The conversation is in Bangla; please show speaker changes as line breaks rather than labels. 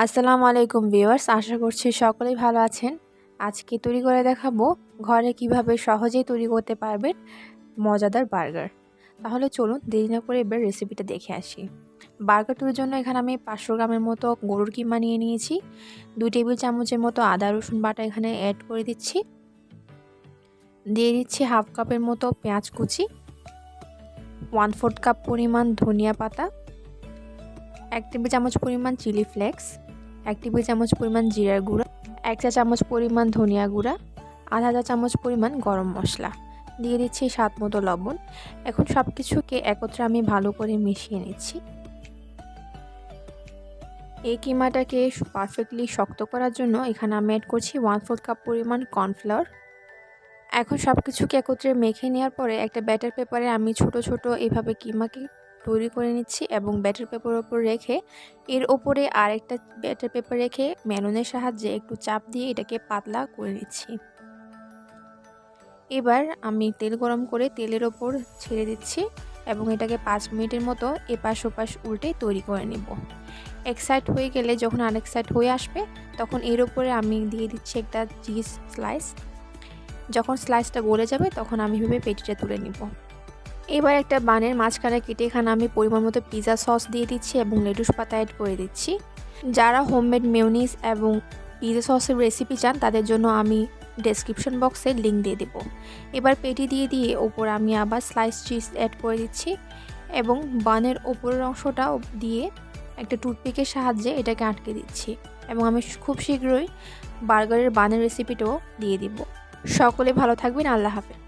আসসালামু আলাইকুম ভিউয়ার্স, আশা করছি সকলেই ভালো আছেন। আজকে তৈরি করে দেখাবো ঘরে কিভাবে সহজেই তৈরি করতে পারবেন মজাদার বার্গার। তাহলে চলুন দেরি না করে এবার রেসিপিটা দেখে আসি। বার্গার তৈরির জন্য এখানে আমি 500 গ্রামের মতো গরুর কিমা নিয়ে নিয়েছি। 2 টেবিল চামচের মতো আদা রসুন বাটা এখানে অ্যাড করে দিচ্ছি। দিয়ে দিচ্ছি হাফ কাপের মতো পেঁয়াজ কুচি, 1/4 কাপ পরিমাণ ধনিয়া পাতা, 1 টেবিল চামচ পরিমাণ চিলি ফ্লেক্স, 1 টেবিল চামচ পরিমাণ জিরার গুঁড়া, 1 চা চামচ পরিমাণ ধনিয়া গুঁড়া, আধা চা চামচ পরিমাণ গরম মশলা, দিয়ে দিচ্ছি স্বাদ মতো লবণ। এখন সব কিছুকে একত্রে আমি ভালো করে মিশিয়ে নিচ্ছি। এই কিমাটাকে পারফেক্টলি শক্ত করার জন্য এখানে আমি অ্যাড করছি 1/4 কাপ পরিমাণ কর্নফ্লাওয়ার। এখন সব কিছুকে একত্রে মেখে নেওয়ার পরে একটা ব্যাটার পেপারে আমি ছোট ছোট এভাবে কিমাকে তৈরি করে নিচ্ছি এবং ব্যাটার পেপারের উপর রেখে এর ওপরে আরেকটা ব্যাটার পেপার রেখে মেনুনের সাহায্যে একটু চাপ দিয়ে এটাকে পাতলা করে নিচ্ছি। এবার আমি তেল গরম করে তেলের ওপর ছেড়ে দিচ্ছি এবং এটাকে 5 মিনিটের মতো এপাশ ওপাশ উল্টে তৈরি করে নেব। এক সাইড হয়ে গেলে যখন আরেক সাইড হয়ে আসবে তখন এর ওপরে আমি দিয়ে দিচ্ছি একটা চিজ স্লাইস। যখন স্লাইসটা গলে যাবে তখন আমি ভেবে পেটিটা তুলে নিব। এবার একটা বানের মাঝখানে কেটে এখানে আমি পরিমাণ মতো পিৎজা সস দিয়ে দিচ্ছি এবং লেটুস পাতা অ্যাড করে দিচ্ছি। যারা হোমমেড মেয়োনিজ এবং পিৎজা সসের রেসিপি চান তাদের জন্য আমি ডেসক্রিপশন বক্সে লিঙ্ক দিয়ে দেব। এবার পেটি দিয়ে ওপর আমি আবার স্লাইস চিজ অ্যাড করে দিচ্ছি এবং বানের ওপরের অংশটা দিয়ে একটা টুথপিকের সাহায্যে এটাকে আটকে দিচ্ছি এবং আমি খুব শীঘ্রই বার্গারের বানের রেসিপিটাও দিয়ে দিব। সকলে ভালো থাকবেন। আল্লাহ হাফেজ।